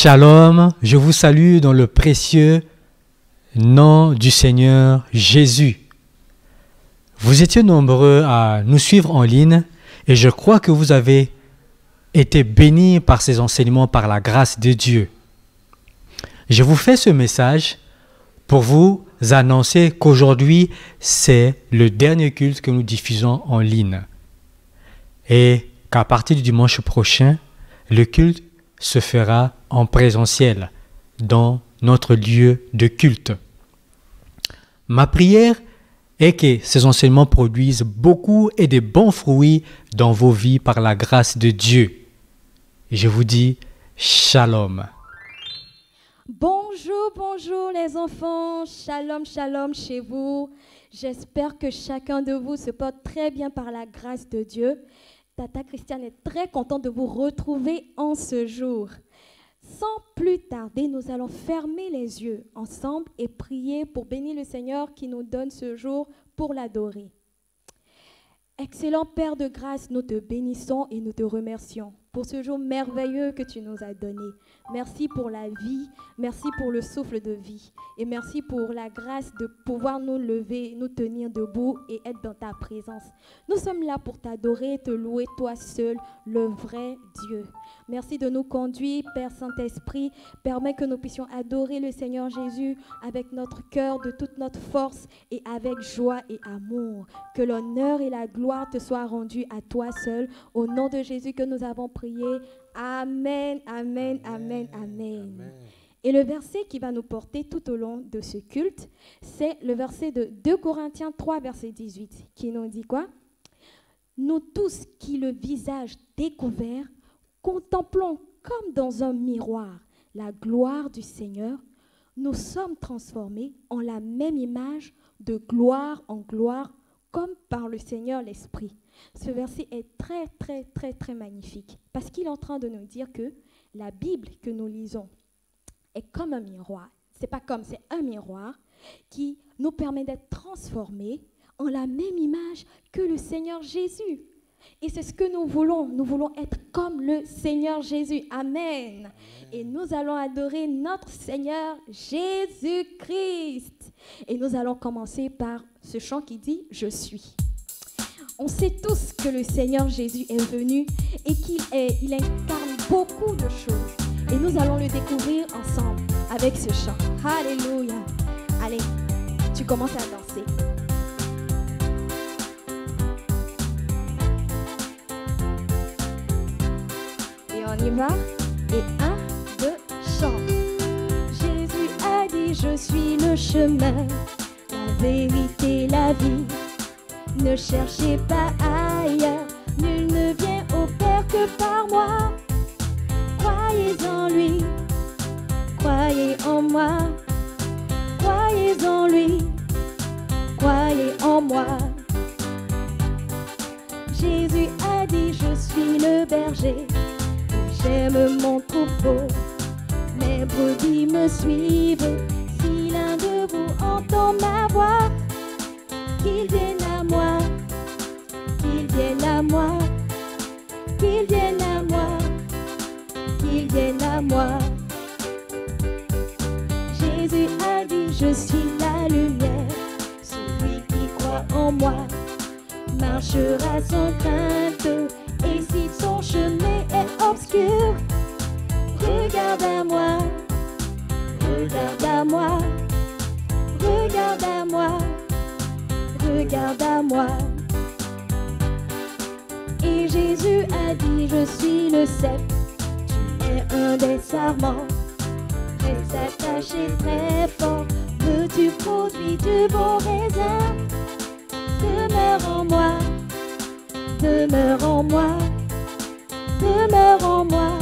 Shalom, je vous salue dans le précieux nom du Seigneur Jésus. Vous étiez nombreux à nous suivre en ligne et je crois que vous avez été bénis par ces enseignements par la grâce de Dieu. Je vous fais ce message pour vous annoncer qu'aujourd'hui, c'est le dernier culte que nous diffusons en ligne et qu'à partir du dimanche prochain, le culte se fera en présentiel dans notre lieu de culte. Ma prière est que ces enseignements produisent beaucoup et de bons fruits dans vos vies par la grâce de Dieu. Je vous dis shalom. Bonjour, bonjour les enfants, shalom, shalom chez vous. J'espère que chacun de vous se porte très bien par la grâce de Dieu. Tata Christiane est très contente de vous retrouver en ce jour. Sans plus tarder, nous allons fermer les yeux ensemble et prier pour bénir le Seigneur qui nous donne ce jour pour l'adorer. Excellent Père de grâce, nous te bénissons et nous te remercions pour ce jour merveilleux que tu nous as donné. Merci pour la vie, merci pour le souffle de vie et merci pour la grâce de pouvoir nous lever, nous tenir debout et être dans ta présence. Nous sommes là pour t'adorer, te louer, toi seul, le vrai Dieu. Merci de nous conduire, Père Saint-Esprit. Permets que nous puissions adorer le Seigneur Jésus avec notre cœur, de toute notre force et avec joie et amour. Que l'honneur et la gloire te soient rendus à toi seul. Au nom de Jésus que nous avons prié. Amen, amen, amen, amen. Et le verset qui va nous porter tout au long de ce culte, c'est le verset de 2 Corinthiens 3, verset 18, qui nous dit quoi? Nous tous qui le visage découvert, contemplons comme dans un miroir la gloire du Seigneur, nous sommes transformés en la même image de gloire en gloire, comme par le Seigneur l'Esprit. Ce verset est très, très, très, très magnifique parce qu'il est en train de nous dire que la Bible que nous lisons est comme un miroir. C'est pas comme, c'est un miroir qui nous permet d'être transformés en la même image que le Seigneur Jésus. Et c'est ce que nous voulons. Nous voulons être comme le Seigneur Jésus. Amen. Et nous allons adorer notre Seigneur Jésus-Christ. Et nous allons commencer par ce chant qui dit « Je suis ». On sait tous que le Seigneur Jésus est venu et qu'il incarne beaucoup de choses. Et nous allons le découvrir ensemble avec ce chant. Alléluia. Allez, tu commences à danser. On y va. Et 1, 2, chante. Jésus a dit, je suis le chemin, la vérité, la vie. Ne cherchez pas ailleurs, nul ne vient au Père que par moi. Croyez en lui, croyez en moi. Croyez en lui, croyez en moi. Jésus a dit, je suis le berger. J'aime mon troupeau, mes brebis me suivent. Si l'un de vous entend ma voix, qu'il vienne à moi, qu'il vienne à moi, qu'il vienne à moi, qu'il vienne à moi. Jésus a dit, je suis la lumière, celui qui croit en moi marchera sans crainte. Et si son chemin est obscur, regarde à moi, regarde à moi, regarde à moi, regarde à moi. Et Jésus a dit, je suis le cep, tu es un des sarments. Reste attaché très fort, veux-tu produire du bon raisin? Demeure en moi. Demeure en moi, demeure en moi,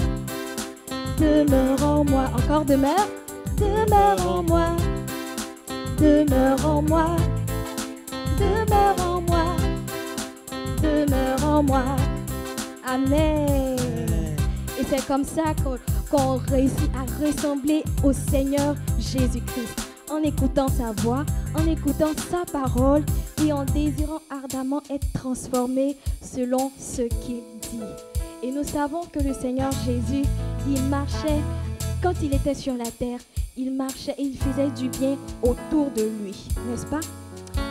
demeure en moi. Encore demeure, demeure en moi, demeure en moi, demeure en moi, demeure en moi. Amen. Et c'est comme ça qu'on réussit à ressembler au Seigneur Jésus-Christ. En écoutant sa voix, en écoutant sa parole et en désirant ardemment être transformé selon ce qu'il dit. Et nous savons que le Seigneur Jésus, il marchait quand il était sur la terre, il marchait et il faisait du bien autour de lui, n'est-ce pas?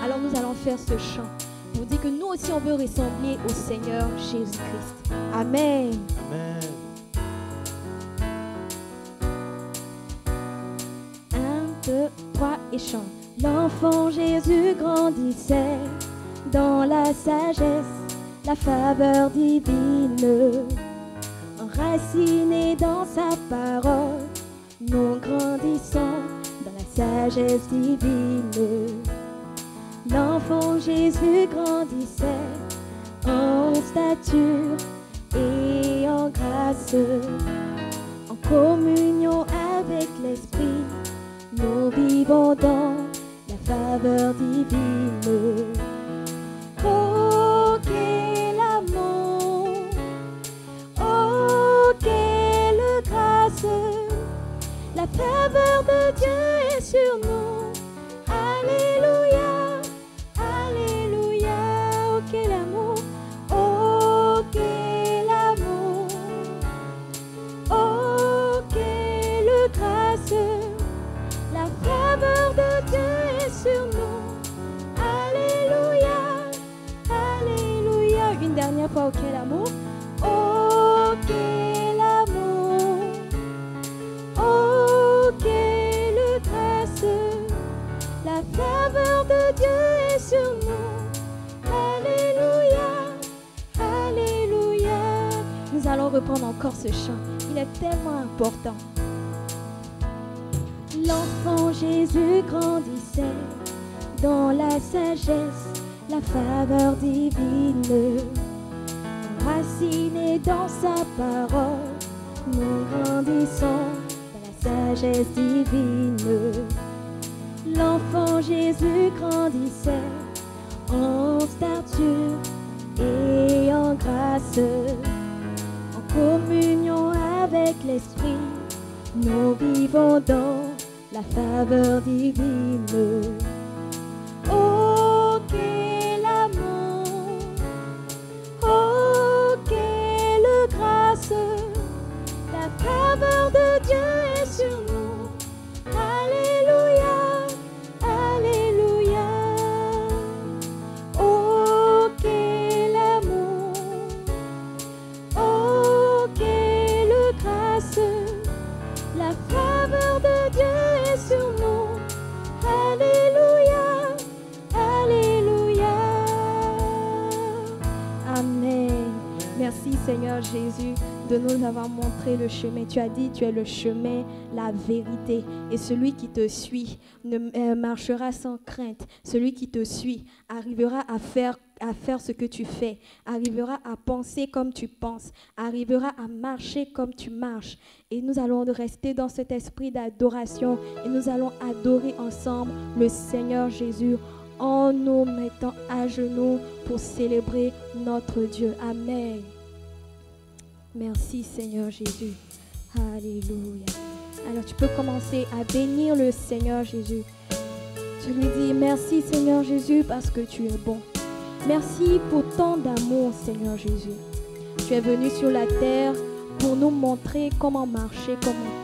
Alors nous allons faire ce chant pour dire que nous aussi on veut ressembler au Seigneur Jésus-Christ. Amen. Amen. 1, 2, 3 et chante. L'enfant Jésus grandissait dans la sagesse, la faveur divine. Enraciné dans sa parole, nous grandissons dans la sagesse divine. L'enfant Jésus grandissait en stature et en grâce, en communion avec l'Esprit. Nous vivons dans la faveur divine. Oh, quel amour! Oh, quelle grâce! La faveur de Dieu est sur nous. Alléluia, alléluia. Oh, quel amour! Oh, quel amour! Oh, quelle grâce! La faveur de Dieu est sur nous. Alléluia, alléluia. Une dernière fois, oh, quel amour! Oh, quel amour! Oh, quelle grâce! La faveur de Dieu est sur nous. Alléluia, alléluia. Nous allons reprendre encore ce chant. Il est tellement important. L'enfant Jésus grandissait dans la sagesse, la faveur divine. Enraciné dans sa parole, nous grandissons dans la sagesse divine. L'enfant Jésus grandissait en stature et en grâce, en communion avec l'Esprit. Nous vivons dans la faveur divine. Oh, quel amour! Oh, quelle grâce! La faveur de Dieu est sur nous. Alléluia, alléluia. Oh, quel amour! Oh, quelle grâce! La faveur de Dieu est sur nous. Alléluia, alléluia. Amen. Merci Seigneur Jésus de nous avoir montré le chemin. Tu as dit, tu es le chemin, la vérité. Et celui qui te suit ne marchera sans crainte. Celui qui te suit arrivera à faire ce que tu fais, arrivera à penser comme tu penses, arrivera à marcher comme tu marches. Et nous allons rester dans cet esprit d'adoration et nous allons adorer ensemble le Seigneur Jésus en nous mettant à genoux pour célébrer notre Dieu. Amen. Merci Seigneur Jésus. Alléluia. Alors tu peux commencer à bénir le Seigneur Jésus. Tu lui dis merci Seigneur Jésus parce que tu es bon. Merci pour tant d'amour Seigneur Jésus. Tu es venu sur la terre pour nous montrer comment marcher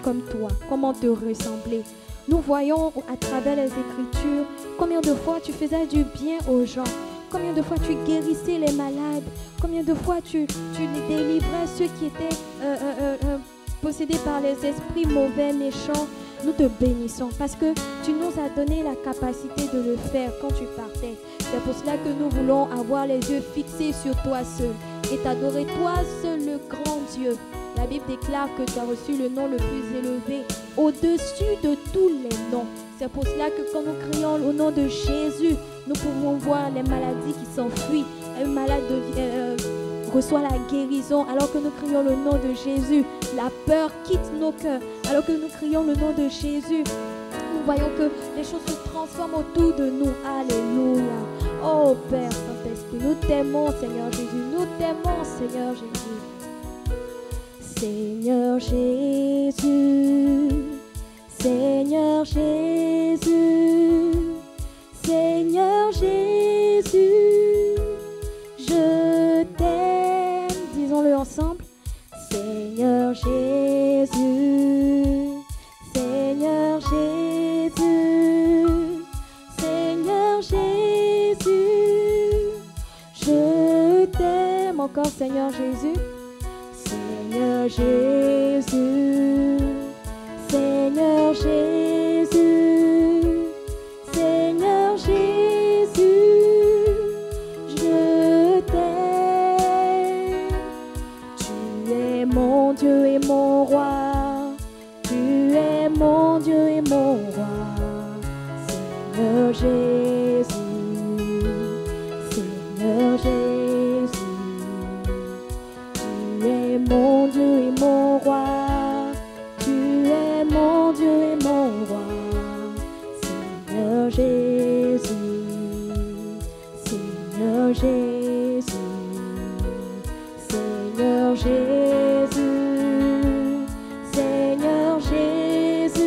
comme toi, comment te ressembler. Nous voyons à travers les Écritures combien de fois tu faisais du bien aux gens, combien de fois tu guérissais les malades, combien de fois tu délivrais ceux qui étaient possédés par les esprits mauvais, méchants. Nous te bénissons parce que tu nous as donné la capacité de le faire quand tu partais. C'est pour cela que nous voulons avoir les yeux fixés sur toi seul et t'adorer toi seul, le grand Dieu. La Bible déclare que tu as reçu le nom le plus élevé au-dessus de tous les noms. C'est pour cela que quand nous crions au nom de Jésus, nous pouvons voir les maladies qui s'enfuient. Un malade reçoit la guérison alors que nous crions le nom de Jésus. La peur quitte nos cœurs alors que nous crions le nom de Jésus. Nous voyons que les choses se transforment autour de nous. Alléluia. Oh Père Saint-Esprit, nous t'aimons Seigneur Jésus. Nous t'aimons Seigneur Jésus. Seigneur Jésus, Seigneur Jésus, Seigneur Jésus, je t'aime. Disons-le ensemble. Seigneur Jésus, encore, Seigneur Jésus. Seigneur Jésus, Seigneur Jésus, Seigneur Jésus, je t'aime. Tu es mon Dieu et mon roi, tu es mon Dieu et mon roi. Seigneur Jésus, Seigneur Jésus, tu es mon Dieu et mon roi, tu es mon Dieu et mon roi. Seigneur Jésus, Seigneur Jésus, Seigneur Jésus, Seigneur Jésus,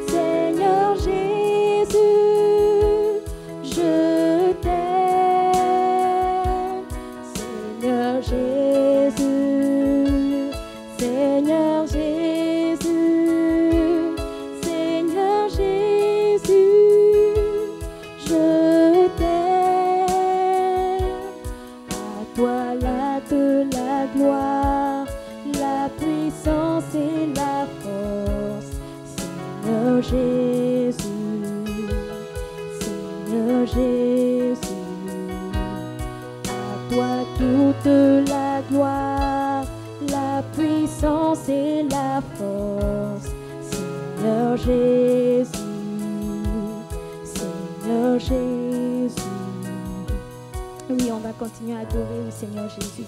Seigneur Jésus, je t'aime. Seigneur Jésus, Seigneur Jésus, Seigneur Jésus, je t'aime. À toi la gloire, la puissance et la force. Seigneur Jésus, Seigneur Jésus, à toi toute la gloire, la puissance et la force. Seigneur Jésus, Seigneur Jésus. Oui, on va continuer à adorer le Seigneur Jésus.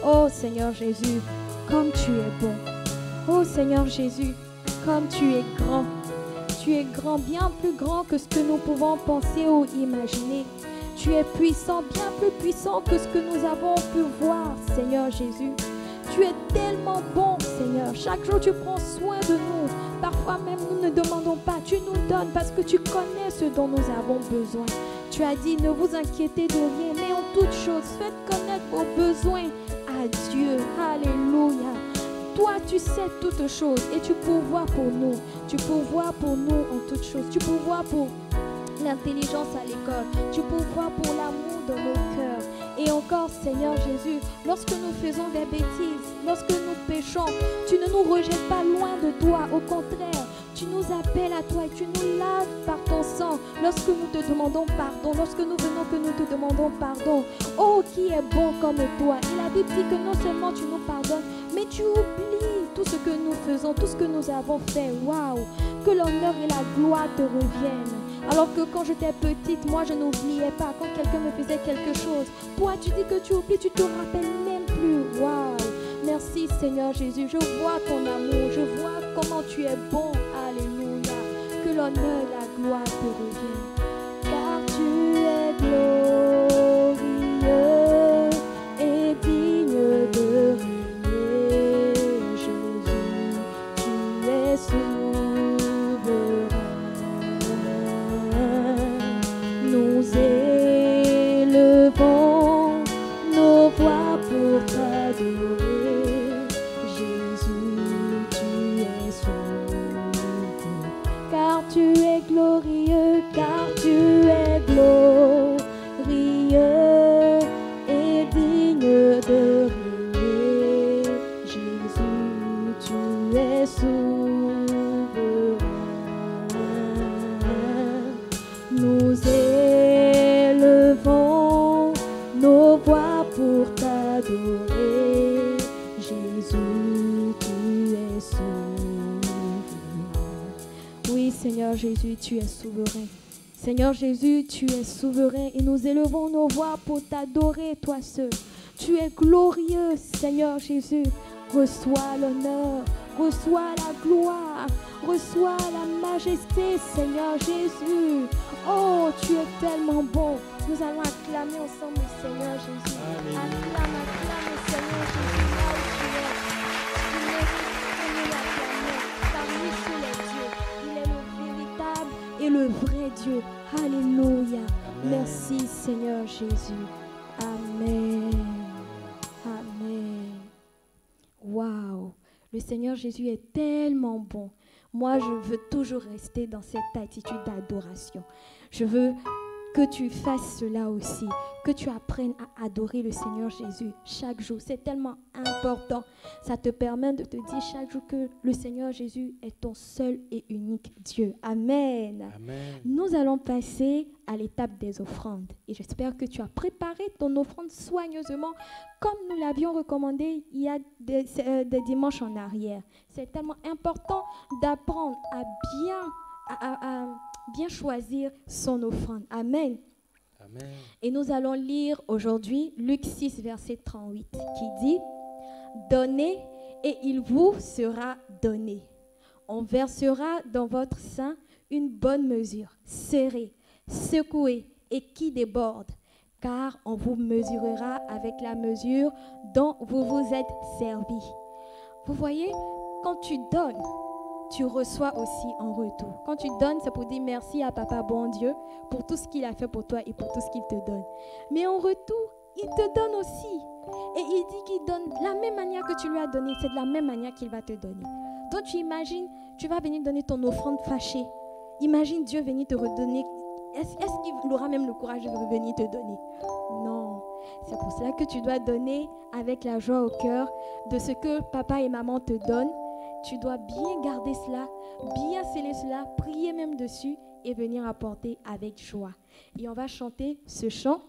Oh Seigneur Jésus, comme tu es bon. Oh Seigneur Jésus, comme tu es grand. Tu es grand, bien plus grand que ce que nous pouvons penser ou imaginer. Tu es puissant, bien plus puissant que ce que nous avons pu voir, Seigneur Jésus. Tu es tellement bon, Seigneur. Chaque jour, tu prends soin de nous. Parfois même, nous ne demandons pas. Tu nous donnes parce que tu connais ce dont nous avons besoin. Tu as dit, ne vous inquiétez de rien, mais en toutes choses, faites connaître vos besoins à Dieu. Alléluia. Toi, tu sais toutes choses et tu pourvois pour nous. Tu pourvois pour nous en toutes choses. Tu pourvois pour l'intelligence à l'école. Tu pourvois pour l'amour dans nos cœurs. Et encore, Seigneur Jésus, lorsque nous faisons des bêtises, lorsque nous péchons, tu ne nous rejettes pas loin de toi. Au contraire, tu nous appelles à toi et tu nous laves par ton sang. Lorsque nous te demandons pardon, lorsque nous venons que nous te demandons pardon. Oh, qui est bon comme toi. Et la Bible dit que non seulement tu nous pardonnes, mais tu oublies tout ce que nous faisons, tout ce que nous avons fait. Waouh! Que l'honneur et la gloire te reviennent. Alors que quand j'étais petite, moi je n'oubliais pas. Quand quelqu'un me faisait quelque chose, toi tu dis que tu oublies, tu te rappelles même plus. Waouh! Merci Seigneur Jésus. Je vois ton amour, je vois comment tu es bon. Alléluia. Que l'honneur et la gloire te reviennent. Car tu es glorieux et digne de régner. Jésus, tu es souverain. Nous élevons nos voix pour t'adorer. Jésus, tu es souverain. Car tu es glorieux, car tu es glorieux et digne de régner. Jésus, tu es souverain. Nous élevons nos voix pour t'adorer. Jésus, tu es souverain. Oui, Seigneur Jésus, tu es souverain. Seigneur Jésus, tu es souverain et nous élevons nos voix pour t'adorer, toi seul. Tu es glorieux, Seigneur Jésus. Reçois l'honneur, reçois la gloire, reçois la majesté, Seigneur Jésus. Oh, tu es tellement bon. Nous allons acclamer ensemble le Seigneur Jésus. Acclame, acclame, Seigneur Jésus, là où tu es. Tu mérites que nous l'acclamions. Parmi tous les dieux, il est le véritable et le vrai Dieu. Alléluia. Merci, Seigneur Jésus. Amen. Amen. Waouh. Le Seigneur Jésus est tellement bon. Moi, je veux toujours rester dans cette attitude d'adoration. Je veux que tu fasses cela aussi, que tu apprennes à adorer le Seigneur Jésus chaque jour. C'est tellement important. Ça te permet de te dire chaque jour que le Seigneur Jésus est ton seul et unique Dieu. Amen. Amen. Nous allons passer à l'étape des offrandes. Et j'espère que tu as préparé ton offrande soigneusement, comme nous l'avions recommandé il y a des dimanches en arrière. C'est tellement important d'apprendre à bien choisir son offrande. Amen. Amen. Et nous allons lire aujourd'hui Luc 6, verset 38, qui dit « Donnez et il vous sera donné. On versera dans votre sein une bonne mesure, serrée, secouée et qui déborde, car on vous mesurera avec la mesure dont vous vous êtes servi. » Vous voyez, quand tu donnes, tu reçois aussi en retour. Quand tu donnes, c'est pour dire merci à Papa bon Dieu pour tout ce qu'il a fait pour toi et pour tout ce qu'il te donne. Mais en retour, il te donne aussi. Et il dit qu'il donne de la même manière que tu lui as donné. C'est de la même manière qu'il va te donner. Donc tu imagines, tu vas venir donner ton offrande fâchée. Imagine Dieu venir te redonner. Est-ce qu'il aura même le courage de venir te donner? Non. C'est pour cela que tu dois donner avec la joie au cœur de ce que papa et maman te donnent. Tu dois bien garder cela, bien sceller cela, prier même dessus et venir apporter avec joie. Et on va chanter ce chant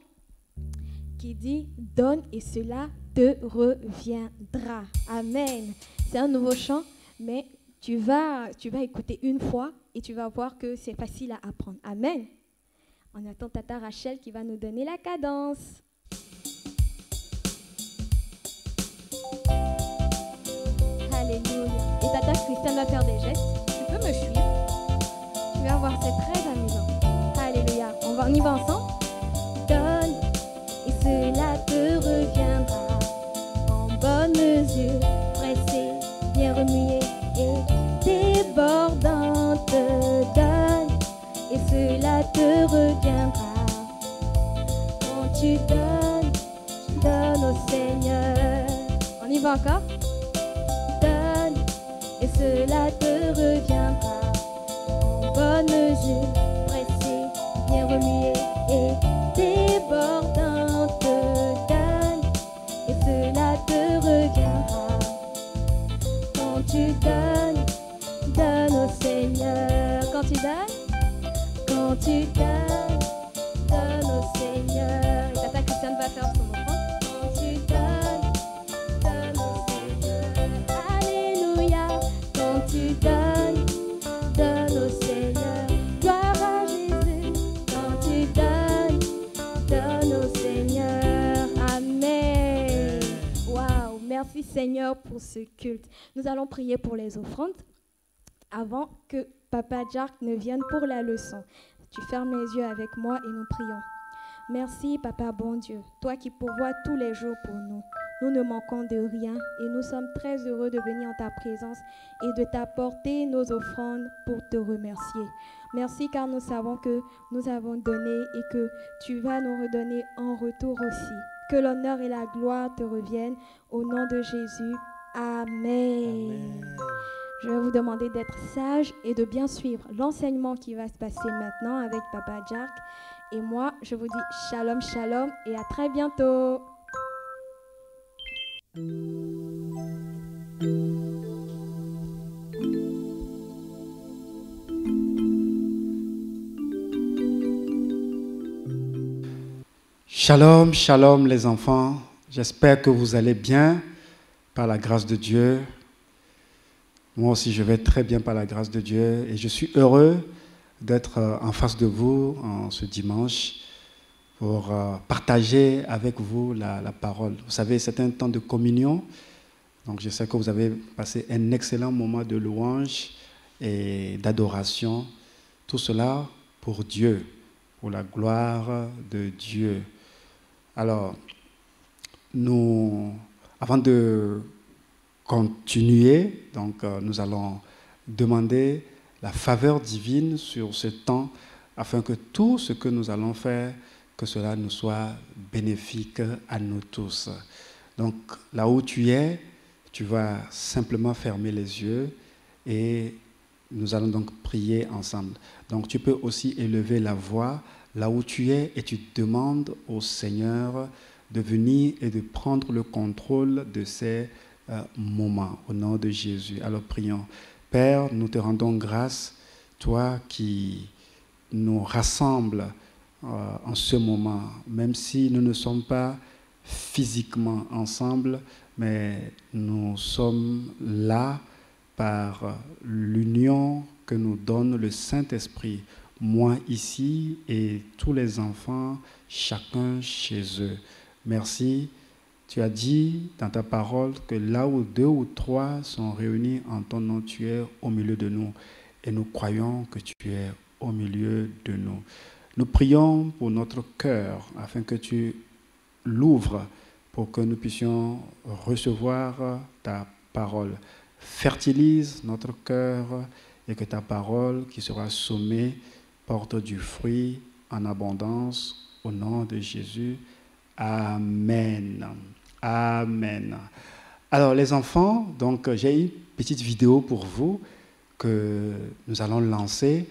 qui dit « Donne et cela te reviendra ». Amen. C'est un nouveau chant, mais tu vas écouter une fois et tu vas voir que c'est facile à apprendre. Amen. On attend Tata Rachel qui va nous donner la cadence. Alléluia. Et Tata Christiane va faire des gestes. Tu peux me suivre. Tu vas voir, c'est très amusant. Alléluia. On y va ensemble. Donne et cela te reviendra en bonne mesure, pressée, bien remuée et débordante. Donne et cela te reviendra. Quand tu donnes, donne au Seigneur. On y va encore. Et cela te reviendra en bonne mesure, pressée, bien remuée et débordante. Donne et cela te reviendra. Quand tu donnes, donne au Seigneur. Quand tu donnes, donne au Seigneur. Et Tata Christiane va faire son offrande. Quand tu donnes, donne au Seigneur. Alléluia. Quand tu donnes, donne au Seigneur. Gloire à Jésus. Quand tu donnes, donne au Seigneur. Amen. Waouh. Merci Seigneur pour ce culte. Nous allons prier pour les offrandes avant que Papa Jack ne vienne pour la leçon. Tu fermes les yeux avec moi et nous prions. Merci Papa bon Dieu, toi qui pourvois tous les jours pour nous. Nous ne manquons de rien et nous sommes très heureux de venir en ta présence et de t'apporter nos offrandes pour te remercier. Merci car nous savons que nous avons donné et que tu vas nous redonner en retour aussi. Que l'honneur et la gloire te reviennent au nom de Jésus. Amen. Amen. Je vais vous demander d'être sage et de bien suivre l'enseignement qui va se passer maintenant avec Papa Jack. Et moi, je vous dis shalom, shalom et à très bientôt. Shalom, shalom les enfants. J'espère que vous allez bien par la grâce de Dieu. Moi aussi, je vais très bien par la grâce de Dieu et je suis heureux d'être en face de vous en ce dimanche pour partager avec vous la parole. Vous savez, c'est un temps de communion, donc je sais que vous avez passé un excellent moment de louange et d'adoration. Tout cela pour Dieu, pour la gloire de Dieu. Alors, avant de continuer, donc nous allons demander la faveur divine sur ce temps afin que tout ce que nous allons faire, que cela nous soit bénéfique à nous tous. Donc là où tu es, tu vas simplement fermer les yeux et Nous allons donc prier ensemble. Donc tu peux aussi élever la voix là où tu es et tu demandes au Seigneur de venir et de prendre le contrôle de ces moments au nom de Jésus. Alors prions. Père, nous te rendons grâce, toi qui nous rassembles en ce moment, même si nous ne sommes pas physiquement ensemble, mais nous sommes là par l'union que nous donne le Saint-Esprit, moi ici et tous les enfants, chacun chez eux. Merci. Tu as dit dans ta parole que là où 2 ou 3 sont réunis en ton nom, tu es au milieu de nous. Et nous croyons que tu es au milieu de nous. Nous prions pour notre cœur afin que tu l'ouvres pour que nous puissions recevoir ta parole. Fertilise notre cœur et que ta parole qui sera sommée porte du fruit en abondance au nom de Jésus. Amen. Amen. Alors les enfants, donc j'ai une petite vidéo pour vous que nous allons lancer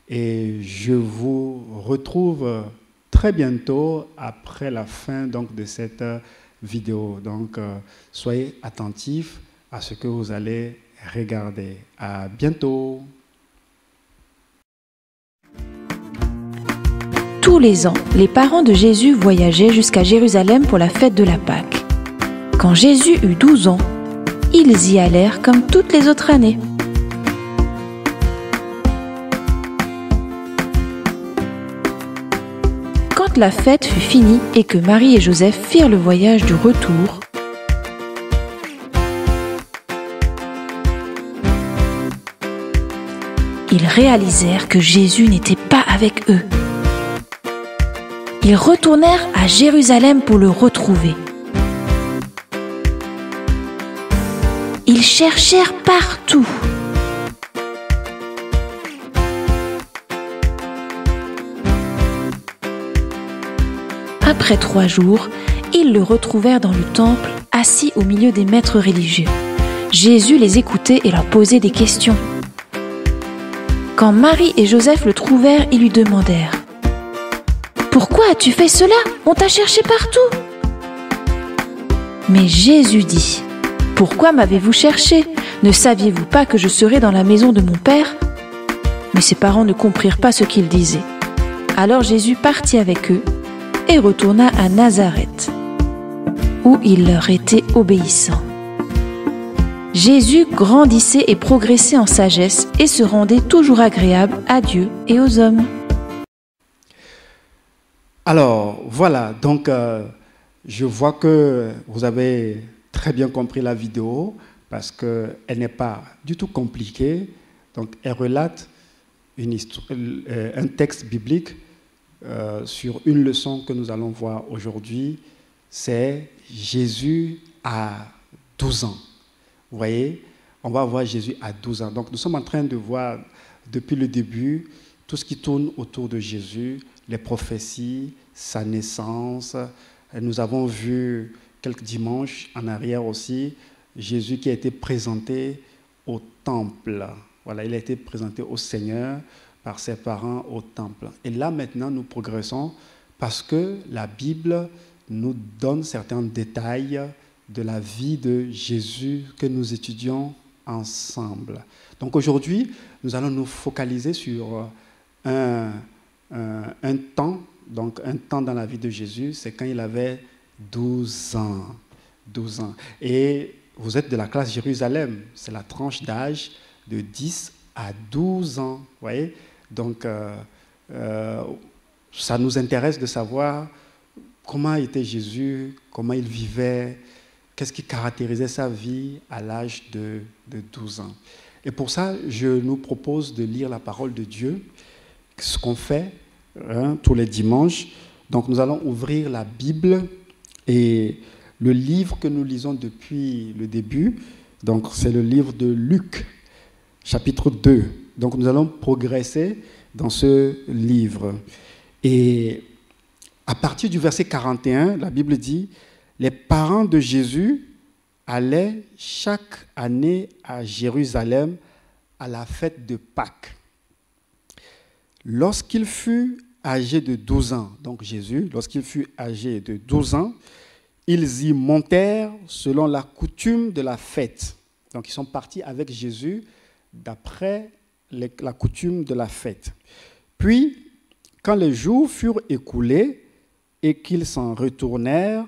et je vous retrouve très bientôt après la fin donc, de cette vidéo. Donc soyez attentifs à ce que vous allez regarder. À bientôt. Tous les ans, les parents de Jésus voyageaient jusqu'à Jérusalem pour la fête de la Pâque. Quand Jésus eut 12 ans, ils y allèrent comme toutes les autres années. Quand la fête fut finie et que Marie et Joseph firent le voyage du retour, ils réalisèrent que Jésus n'était pas avec eux. Ils retournèrent à Jérusalem pour le retrouver. Ils cherchèrent partout. Après 3 jours, ils le retrouvèrent dans le temple, assis au milieu des maîtres religieux. Jésus les écoutait et leur posait des questions. Quand Marie et Joseph le trouvèrent, ils lui demandèrent « Pourquoi as-tu fait cela? On t'a cherché partout !» Mais Jésus dit « Pourquoi m'avez-vous cherché? Ne saviez-vous pas que je serais dans la maison de mon Père ?» Mais ses parents ne comprirent pas ce qu'il disait. Alors Jésus partit avec eux et retourna à Nazareth, où il leur était obéissant. Jésus grandissait et progressait en sagesse et se rendait toujours agréable à Dieu et aux hommes. Alors, voilà, donc je vois que vous avez très bien compris la vidéo parce qu'elle n'est pas du tout compliquée. Donc, elle relate un texte biblique sur une leçon que nous allons voir aujourd'hui. C'est Jésus à 12 ans. Vous voyez, on va voir Jésus à 12 ans. Donc, nous sommes en train de voir depuis le début tout ce qui tourne autour de Jésus, les prophéties, sa naissance. Nous avons vu quelques dimanches en arrière aussi Jésus qui a été présenté au temple. Voilà, il a été présenté au Seigneur par ses parents au temple. Et là, maintenant, nous progressons parce que la Bible nous donne certains détails de la vie de Jésus que nous étudions ensemble. Donc aujourd'hui, nous allons nous focaliser sur un temps, donc un temps dans la vie de Jésus, c'est quand il avait 12 ans. 12 ans. Et vous êtes de la classe Jérusalem, c'est la tranche d'âge de 10 à 12 ans. Vous voyez? Donc, ça nous intéresse de savoir comment était Jésus, comment il vivait, qu'est-ce qui caractérisait sa vie à l'âge de 12 ans. Et pour ça, je nous propose de lire la parole de Dieu, ce qu'on fait tous les dimanches. Donc nous allons ouvrir la Bible et le livre que nous lisons depuis le début, donc c'est le livre de Luc, chapitre 2. Donc nous allons progresser dans ce livre. Et à partir du verset 41, la Bible dit « Les parents de Jésus allaient chaque année à Jérusalem à la fête de Pâques. Lorsqu'il fut âgé de 12 ans, donc Jésus, lorsqu'il fut âgé de 12 ans, ils y montèrent selon la coutume de la fête. Donc ils sont partis avec Jésus d'après la coutume de la fête. Puis, quand les jours furent écoulés et qu'ils s'en retournèrent,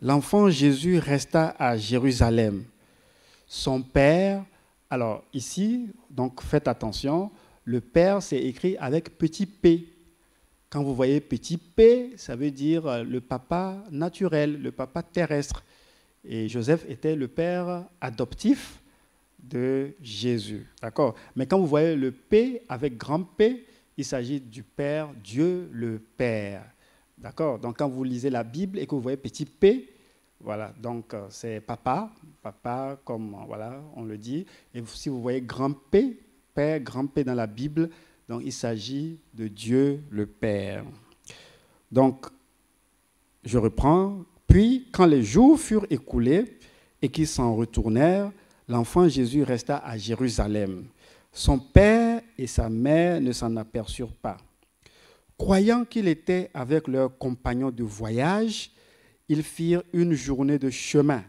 l'enfant Jésus resta à Jérusalem. Son père, alors ici, donc faites attention, le père c'est écrit avec petit p. Quand vous voyez petit p, ça veut dire le papa naturel, le papa terrestre. Et Joseph était le père adoptif de Jésus. D'accord? Mais quand vous voyez le P avec grand P, il s'agit du Père, Dieu le Père. D'accord? Donc quand vous lisez la Bible et que vous voyez petit P, voilà, donc c'est papa comme voilà, on le dit. Et si vous voyez grand P, Père, grand P dans la Bible, donc il s'agit de Dieu le Père. Donc, je reprends. Puis, quand les jours furent écoulés et qu'ils s'en retournèrent, l'enfant Jésus resta à Jérusalem. Son père et sa mère ne s'en aperçurent pas. Croyant qu'il était avec leurs compagnons de voyage, ils firent une journée de chemin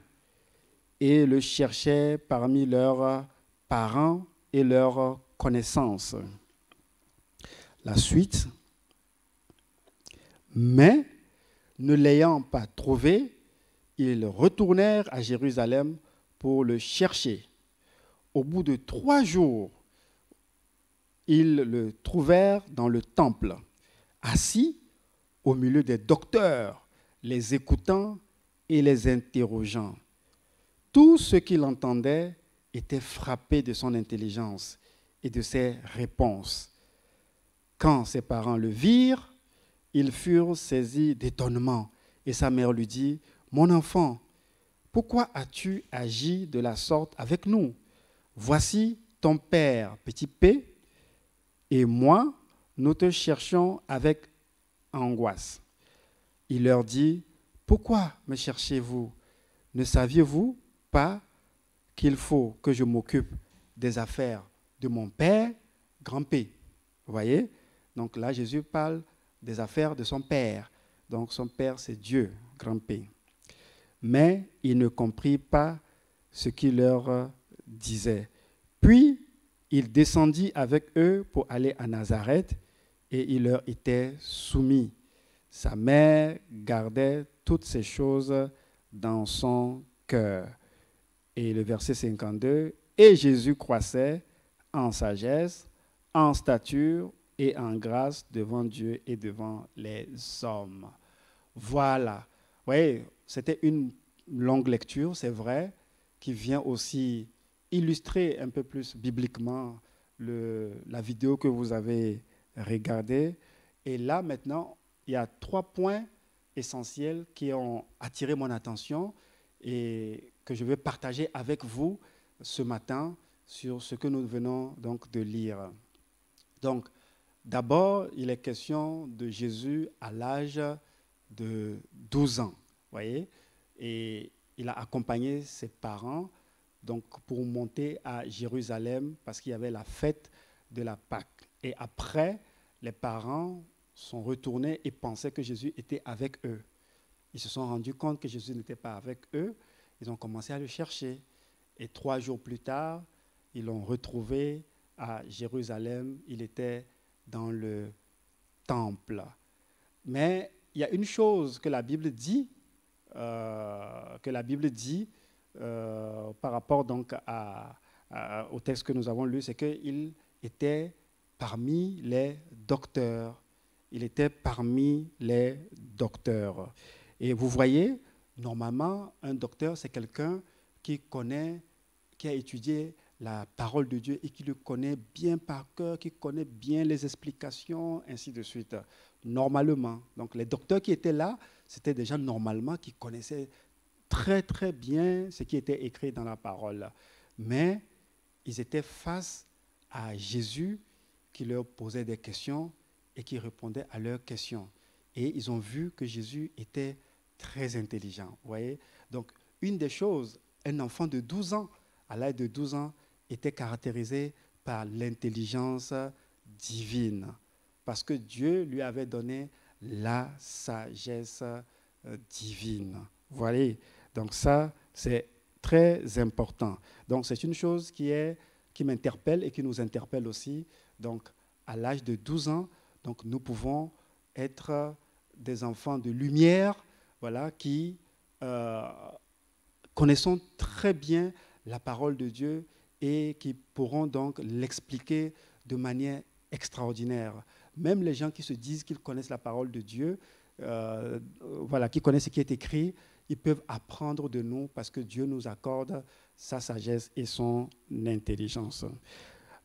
et le cherchaient parmi leurs parents et leurs connaissances. La suite. Mais, ne l'ayant pas trouvé, ils retournèrent à Jérusalem pour le chercher. Au bout de 3 jours, ils le trouvèrent dans le temple, assis au milieu des docteurs, les écoutant et les interrogeant. Tous ceux qui l'entendaient étaient frappés de son intelligence et de ses réponses. Quand ses parents le virent, ils furent saisis d'étonnement et sa mère lui dit : « Mon enfant, pourquoi as-tu agi de la sorte avec nous ? Voici ton père, petit p, et moi, nous te cherchons avec angoisse. » Il leur dit : « Pourquoi me cherchez-vous ? Ne saviez-vous pas qu'il faut que je m'occupe des affaires de mon père, grand P ?» Vous voyez ? Donc là, Jésus parle des affaires de son père. Donc son père, c'est Dieu, grand P. Mais il ne comprit pas ce qu'il leur disait. Puis, il descendit avec eux pour aller à Nazareth et il leur était soumis. Sa mère gardait toutes ces choses dans son cœur. Et le verset 52, « Et Jésus croissait en sagesse, en stature et en grâce devant Dieu et devant les hommes. » Voilà. Vous voyez, c'était une longue lecture, c'est vrai, qui vient aussi illustrer un peu plus bibliquement la vidéo que vous avez regardée. Et là, maintenant, il y a 3 points essentiels qui ont attiré mon attention et que je vais partager avec vous ce matin sur ce que nous venons donc de lire. Donc, d'abord, il est question de Jésus à l'âge de 12 ans, voyez, et il a accompagné ses parents donc, pour monter à Jérusalem parce qu'il y avait la fête de la Pâque. Et après, les parents sont retournés et pensaient que Jésus était avec eux. Ils se sont rendus compte que Jésus n'était pas avec eux. Ils ont commencé à le chercher. Et 3 jours plus tard, ils l'ont retrouvé à Jérusalem. Il était dans le temple. Mais il y a une chose que la Bible dit, par rapport donc au texte que nous avons lu, c'est qu'il était parmi les docteurs. Il était parmi les docteurs. Et vous voyez, normalement, un docteur, c'est quelqu'un qui connaît, qui a étudié la parole de Dieu et qui le connaît bien par cœur, qui connaît bien les explications, ainsi de suite, normalement. Donc les docteurs qui étaient là, c'était des gens normalement qui connaissaient très très bien ce qui était écrit dans la parole. Mais ils étaient face à Jésus qui leur posait des questions et qui répondait à leurs questions. Et ils ont vu que Jésus était très intelligent. Vous voyez ? Donc une des choses, un enfant de 12 ans, à l'âge de 12 ans, était caractérisé par l'intelligence divine, parce que Dieu lui avait donné la sagesse divine. Vous voyez, donc ça, c'est très important. Donc c'est une chose qui m'interpelle et qui nous interpelle aussi. Donc à l'âge de 12 ans, donc, nous pouvons être des enfants de lumière, voilà, qui connaissons très bien la parole de Dieu et qui pourront donc l'expliquer de manière extraordinaire. Même les gens qui se disent qu'ils connaissent la parole de Dieu, voilà, qui connaissent ce qui est écrit, ils peuvent apprendre de nous parce que Dieu nous accorde sa sagesse et son intelligence.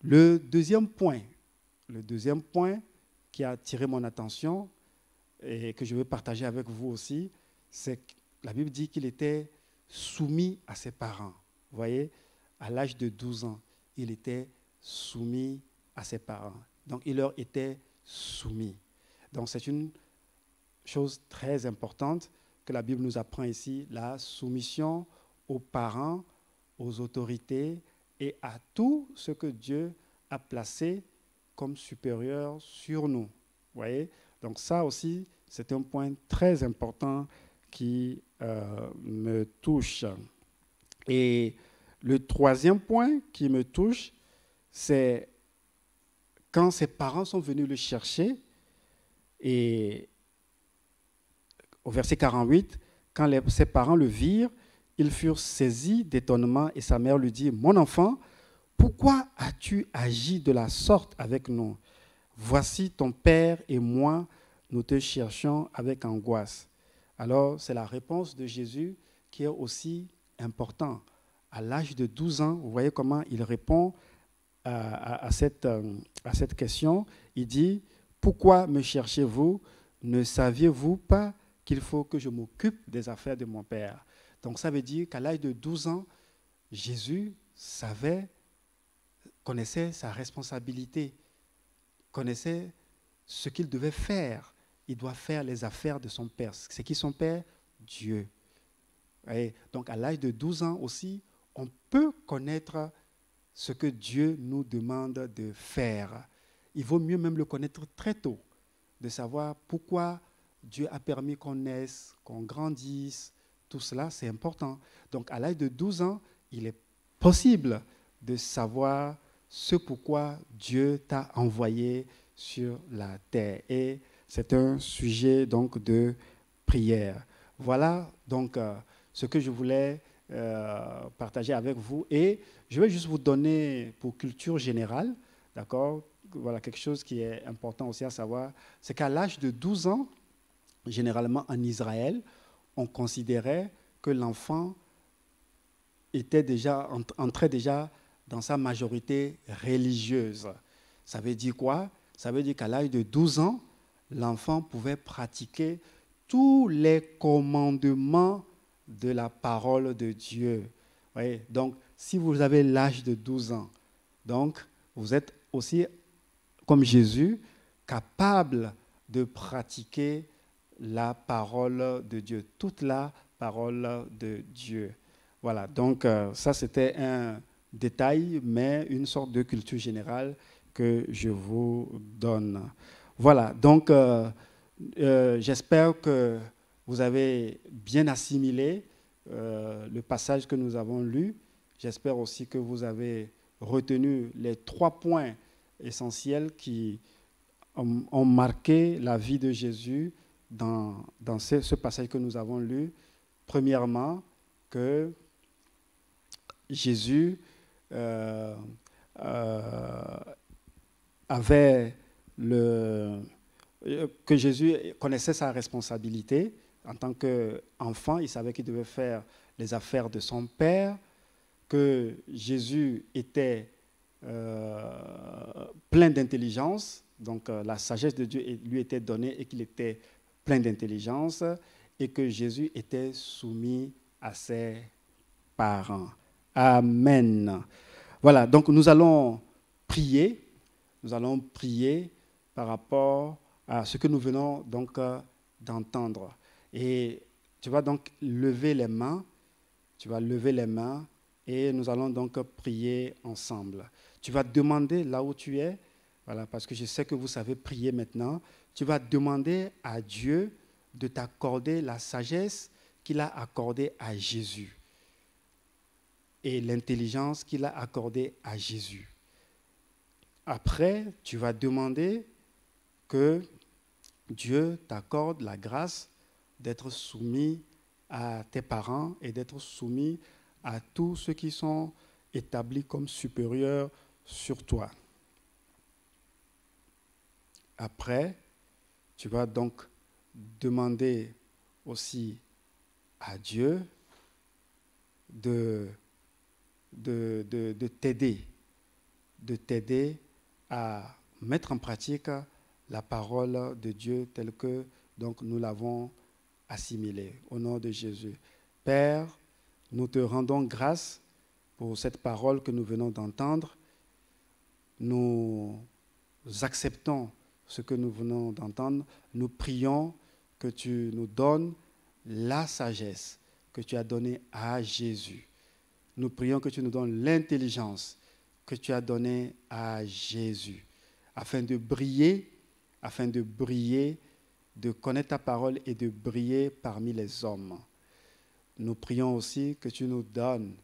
Le deuxième point qui a attiré mon attention et que je veux partager avec vous aussi, c'est que la Bible dit qu'il était soumis à ses parents. Vous voyez, à l'âge de 12 ans, il était soumis à ses parents. Donc, il leur était soumis. Donc, c'est une chose très importante que la Bible nous apprend ici, la soumission aux parents, aux autorités et à tout ce que Dieu a placé comme supérieur sur nous. Vous voyez? Donc ça aussi, c'est un point très important qui me touche. Et le troisième point qui me touche, c'est quand ses parents sont venus le chercher, et au verset 48, quand ses parents le virent, ils furent saisis d'étonnement et sa mère lui dit « Mon enfant, pourquoi as-tu agi de la sorte avec nous? Voici ton père et moi, nous te cherchons avec angoisse. » Alors, c'est la réponse de Jésus qui est aussi importante. À l'âge de 12 ans, vous voyez comment il répond à cette question. Il dit, « Pourquoi me cherchez-vous? Ne saviez-vous pas qu'il faut que je m'occupe des affaires de mon père? » Donc, ça veut dire qu'à l'âge de 12 ans, Jésus connaissait sa responsabilité, connaissait ce qu'il devait faire. Il doit faire les affaires de son père. C'est qui son père? Dieu. Et donc, à l'âge de 12 ans aussi, on peut connaître ce que Dieu nous demande de faire. Il vaut mieux même le connaître très tôt, de savoir pourquoi Dieu a permis qu'on naisse, qu'on grandisse. Tout cela, c'est important. Donc, à l'âge de 12 ans, il est possible de savoir ce pourquoi Dieu t'a envoyé sur la terre. Et c'est un sujet donc de prière. Voilà donc ce que je voulais partager avec vous. Et je vais juste vous donner pour culture générale, d'accord, voilà quelque chose qui est important aussi à savoir, c'est qu'à l'âge de 12 ans, généralement en Israël, on considérait que l'enfant entrait déjà dans sa majorité religieuse. Ça veut dire quoi? Ça veut dire qu'à l'âge de 12 ans, l'enfant pouvait pratiquer tous les commandements de la parole de Dieu. Oui, donc, si vous avez l'âge de 12 ans, donc, vous êtes aussi, comme Jésus, capable de pratiquer la parole de Dieu, toute la parole de Dieu. Voilà, donc ça c'était un détail, mais une sorte de culture générale que je vous donne. Voilà, donc j'espère que vous avez bien assimilé le passage que nous avons lu. J'espère aussi que vous avez retenu les 3 points essentiels qui ont marqué la vie de Jésus dans ce passage que nous avons lu. Premièrement, que Jésus que Jésus connaissait sa responsabilité en tant qu'enfant. Il savait qu'il devait faire les affaires de son Père, que Jésus était plein d'intelligence, donc la sagesse de Dieu lui était donnée et qu'il était plein d'intelligence, et que Jésus était soumis à ses parents. Amen. Voilà, donc nous allons prier par rapport à ce que nous venons donc d'entendre. Et tu vas donc lever les mains, et nous allons donc prier ensemble. tu vas demander là où tu es, voilà, parce que je sais que vous savez prier maintenant, tu vas demander à Dieu de t'accorder la sagesse qu'il a accordée à Jésus et l'intelligence qu'il a accordée à Jésus. Après, tu vas demander que Dieu t'accorde la grâce d'être soumis à tes parents et d'être soumis à tous ceux qui sont établis comme supérieurs sur toi. Après, tu vas donc demander aussi à Dieu de t'aider à mettre en pratique la parole de Dieu telle que donc, nous l'avons assimilée. Au nom de Jésus. Père, nous te rendons grâce pour cette parole que nous venons d'entendre. Nous acceptons ce que nous venons d'entendre. Nous prions que tu nous donnes la sagesse que tu as donnée à Jésus. Nous prions que tu nous donnes l'intelligence que tu as donnée à Jésus, afin de briller, de connaître ta parole et de briller parmi les hommes. Nous prions aussi que tu nous donnes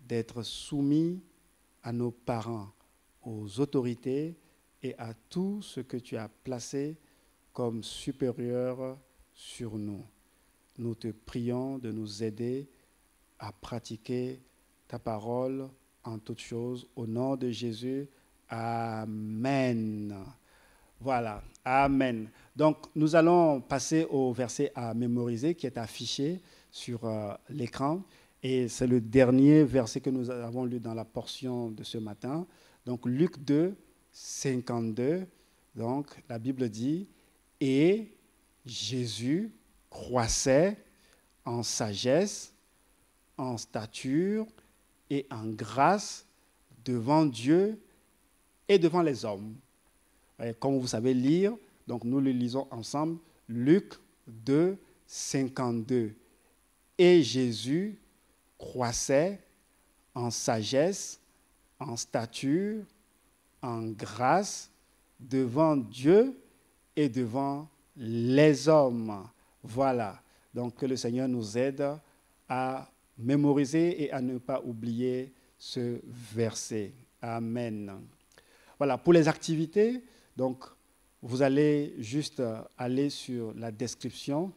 d'être soumis à nos parents, aux autorités et à tout ce que tu as placé comme supérieur sur nous. Nous te prions de nous aider à pratiquer ta parole en toutes choses. Au nom de Jésus, Amen. Voilà, Amen. Donc, nous allons passer au verset à mémoriser qui est affiché sur l'écran. Et c'est le dernier verset que nous avons lu dans la portion de ce matin. Donc, Luc 2, 52. Donc, la Bible dit, « Et Jésus croissait en sagesse, en stature et en grâce devant Dieu et devant les hommes. » Et comme vous savez lire, donc nous le lisons ensemble, Luc 2, 52. « Et Jésus croissait en sagesse, en stature, en grâce devant Dieu et devant les hommes. » Voilà. Donc que le Seigneur nous aide à mémoriser et à ne pas oublier ce verset. Amen. Voilà, pour les activités, donc vous allez juste aller sur la description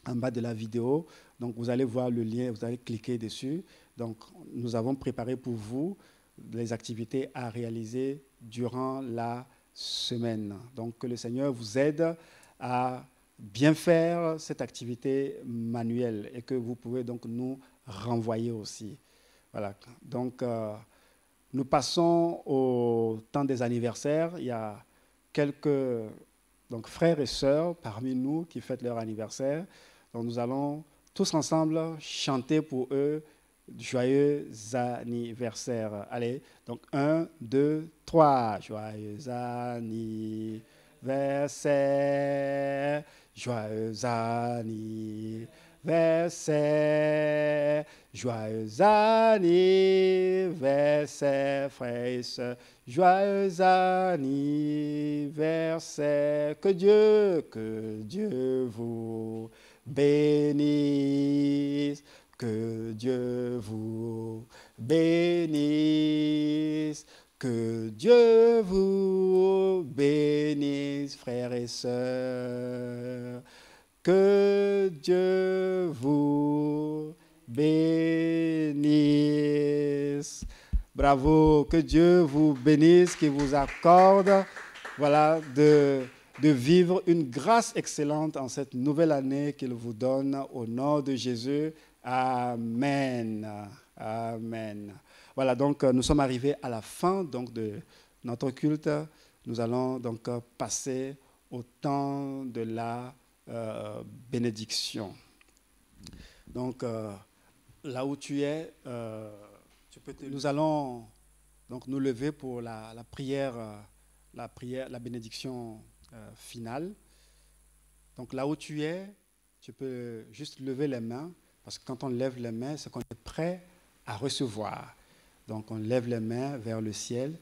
en bas de la vidéo. Donc vous allez voir le lien, vous allez cliquer dessus. Donc nous avons préparé pour vous les activités à réaliser durant la semaine. Donc que le Seigneur vous aide à bien faire cette activité manuelle et que vous pouvez donc nous renvoyer aussi. Voilà. Donc, nous passons au temps des anniversaires. Il y a quelques frères et sœurs parmi nous qui fêtent leur anniversaire. Donc, nous allons tous ensemble chanter pour eux joyeux anniversaire. Allez, donc 1, 2, 3. Joyeux anniversaire. Joyeux anniversaire, joyeux anniversaire, frères et sœurs, joyeux anniversaire, que Dieu vous bénisse, que Dieu vous bénisse. Que Dieu vous bénisse, frères et sœurs. Que Dieu vous bénisse. Bravo, que Dieu vous bénisse, qu'il vous accorde, voilà, de vivre une grâce excellente en cette nouvelle année qu'il vous donne au nom de Jésus. Amen. Amen. Voilà, donc nous sommes arrivés à la fin donc, de notre culte. Nous allons donc passer au temps de la bénédiction. Donc, là où tu es, nous allons donc nous lever pour la prière, la bénédiction finale. Donc, là où tu es, tu peux juste lever les mains, parce que quand on lève les mains, c'est qu'on est prêt à recevoir. Donc on lève les mains vers le ciel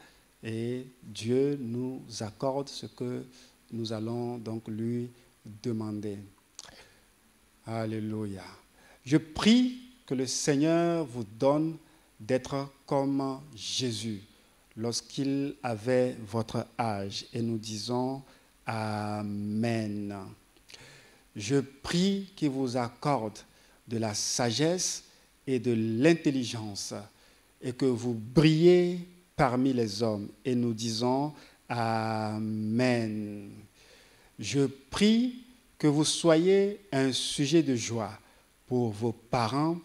et Dieu nous accorde ce que nous allons donc lui demander. Alléluia. Je prie que le Seigneur vous donne d'être comme Jésus lorsqu'il avait votre âge. Et nous disons Amen. Je prie qu'il vous accorde de la sagesse et de l'intelligence et que vous brillez parmi les hommes. Et nous disons Amen. Je prie que vous soyez un sujet de joie pour vos parents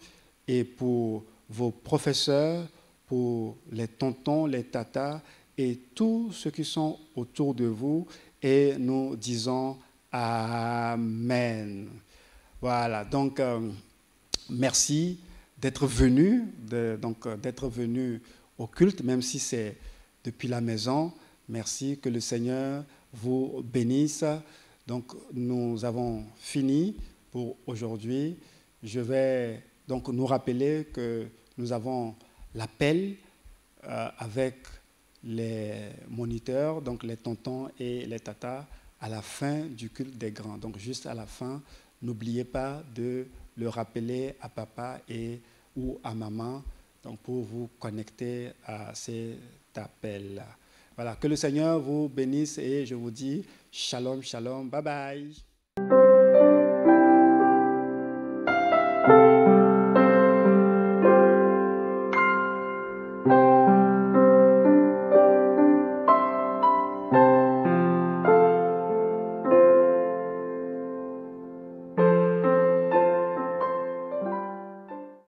et pour vos professeurs, pour les tontons, les tatas et tous ceux qui sont autour de vous. Et nous disons Amen. Voilà, donc merci d'être venu, d'être venu au culte, même si c'est depuis la maison. Merci, que le Seigneur vous bénisse. Donc nous avons fini pour aujourd'hui. Je vais donc nous rappeler que nous avons l'appel avec les moniteurs, donc les tontons et les tatas, à la fin du culte des grands. Donc juste à la fin, n'oubliez pas de le rappeler à papa ou à maman, donc pour vous connecter à cet appel. Voilà, que le Seigneur vous bénisse et je vous dis shalom, shalom, bye bye.